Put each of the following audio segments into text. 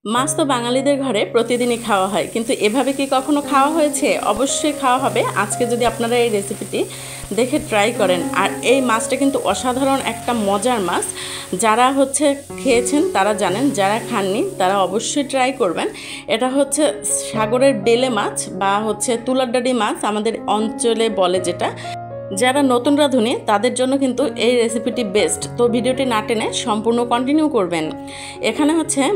মাছ তো বাঙালিদের ঘরে প্রতিদিনই খাওয়া হয়, কিন্তু এভাবে কি কখনো খাওয়া হয়েছে? অবশ্যই খাওয়া হবে। আজকে যদি আপনারা এই রেসিপিটি দেখে ট্রাই করেন, আর এই মাছটা কিন্তু অসাধারণ একটা মজার মাছ। যারা খেয়েছেন তারা জানেন, যারা খাননি তারা অবশ্যই ট্রাই করবেন। এটা হচ্ছে সাগরের বেলে মাছ বা তুলারডাডি মাছ আমাদের অঞ্চলে বলে যেটা। যারা নতুন রাঁধুনি তাদের জন্য কিন্তু এই রেসিপিটি বেস্ট। তো ভিডিওটি না টেনে সম্পূর্ণ কন্টিনিউ করবেন। এখানে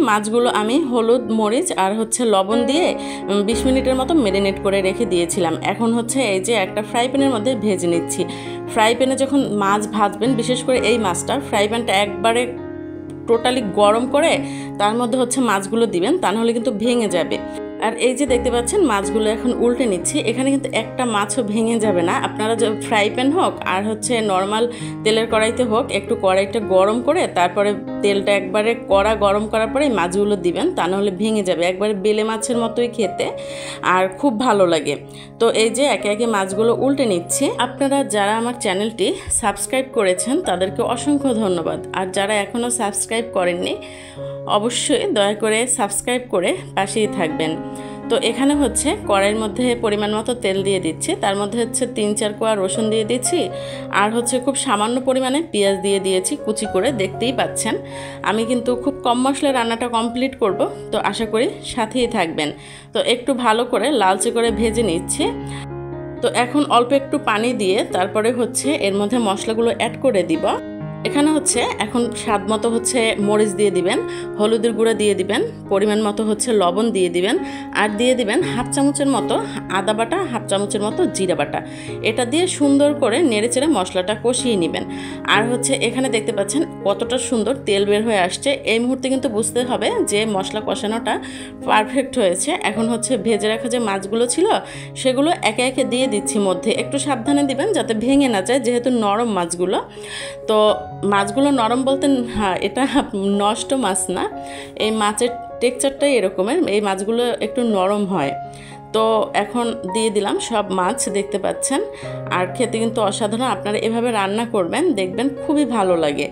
মাছগুলো আমি হলুদ মরিচ আর লবণ দিয়ে 20 মিনিটের মতো ম্যারিনেট করে রেখে দিয়েছিলাম। এখন এই যে একটা ফ্রাই প্যানের মধ্যে ভেজে নিচ্ছি। ফ্রাই প্যানে যখন মাছ ভাজবেন, বিশেষ করে এই মাছটা, ফ্রাই প্যানটা একবারে টোটালি গরম করে তার মধ্যে মাছগুলো দিবেন, তা নাহলে কিন্তু ভেঙে যাবে। আর এই যে দেখতে পাচ্ছেন মাছগুলো এখন উল্টে নিচ্ছি। এখানে কিন্তু একটা মাছও ভেঙে যাবে না। আপনারা যে ফ্রাই প্যান হোক আর নর্মাল তেলের কড়াইতে হোক, একটু কড়াইটা গরম করে তারপরে তেলটা একবারে কড়া গরম করার পরে মাছগুলো দিবেন, তা নাহলে ভেঙে যাবে। একবারে বেলে মাছের মতোই খেতে আর খুব ভালো লাগে। তো এই যে একে একে মাছগুলো উল্টে নিচ্ছি। আপনারা যারা আমার চ্যানেলটি সাবস্ক্রাইব করেছেন তাদেরকে অসংখ্য ধন্যবাদ। আর যারা এখনও সাবস্ক্রাইব করেননি অবশ্যই দয়া করে সাবস্ক্রাইব করে পাশেই থাকবেন। তো এখানে কড়াইয়ের মধ্যে পরিমাণ মতো তেল দিয়ে দিচ্ছি। তার মধ্যে 3-4 কোয়া রসুন দিয়ে দিচ্ছি। আর খুব সামান্য পরিমাণে পেঁয়াজ দিয়ে দিয়েছি কুচি করে, দেখতেই পাচ্ছেন। আমি কিন্তু খুব কম মশলায় রান্নাটা কমপ্লিট করব, তো আশা করি সাথেই থাকবেন। তো একটু ভালো করে লালচে করে ভেজে নিচ্ছি। তো এখন অল্প একটু পানি দিয়ে তারপরে এর মধ্যে মশলাগুলো অ্যাড করে দিব। এখানে এখন স্বাদ মতো মরিচ দিয়ে দিবেন, হলুদের গুঁড়া দিয়ে দিবেন, পরিমাণ মতো লবণ দিয়ে দিবেন, আর দিয়ে দিবেন হাফ চামচের মতো আদা বাটা, হাফ চামচের মতো জিরা বাটা। এটা দিয়ে সুন্দর করে নেড়েচেড়ে মশলাটা কষিয়ে নেবেন। আর এখানে দেখতে পাচ্ছেন কতটা সুন্দর তেল বের হয়ে আসছে। এই মুহূর্তে কিন্তু বুঝতে হবে যে মশলা কষানোটা পারফেক্ট হয়েছে। এখন ভেজে রাখা যে মাছগুলো ছিল সেগুলো একে একে দিয়ে দিচ্ছি মধ্যে। একটু সাবধানে দিবেন যাতে ভেঙে না যায়, যেহেতু নরম মাছগুলো। তো মাছগুলো নরম বলতে এটা নষ্ট মাছ না, এই মাছের টেক্সচারটাই এরকমের। এই মাছগুলো একটু নরম হয়। তো এখন দিয়ে দিলাম সব মাছ, দেখতে পাচ্ছেন। আর খেতে কিন্তু অসাধারণ। আপনারা এভাবে রান্না করবেন, দেখবেন খুবই ভালো লাগে।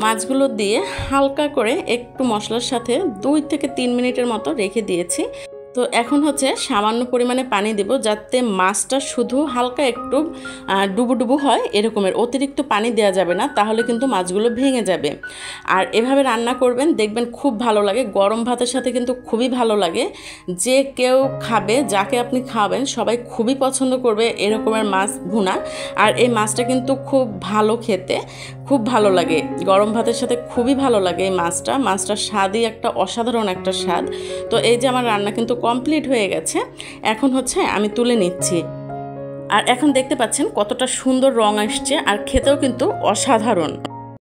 মাছগুলো দিয়ে হালকা করে একটু মশলার সাথে 2 থেকে 3 মিনিটের মতো রেখে দিয়েছি। তো এখন সামান্য পরিমাণে পানি দেব, যাতে মাছটা শুধু হালকা একটু ডুবু হয় এরকমের। অতিরিক্ত পানি দেওয়া যাবে না, তাহলে কিন্তু মাছগুলো ভেঙে যাবে। আর এভাবে রান্না করবেন, দেখবেন খুব ভালো লাগে। গরম ভাতের সাথে কিন্তু খুবই ভালো লাগে। যে কেউ খাবে, যাকে আপনি খাওয়াবেন সবাই খুবই পছন্দ করবে এরকমের মাছ ভুনা। আর এই মাছটা কিন্তু খুব ভালো খেতে, খুব ভালো লাগে গরম ভাতের সাথে, খুবই ভালো লাগে এই মাছটার স্বাদই একটা অসাধারণ একটা স্বাদ। তো এই যে আমার রান্না কিন্তু কমপ্লিট হয়ে গেছে। এখন আমি তুলে নিচ্ছি। আর এখন দেখতে পাচ্ছেন কতটা সুন্দর রং আসছে, আর খেতেও কিন্তু অসাধারণ।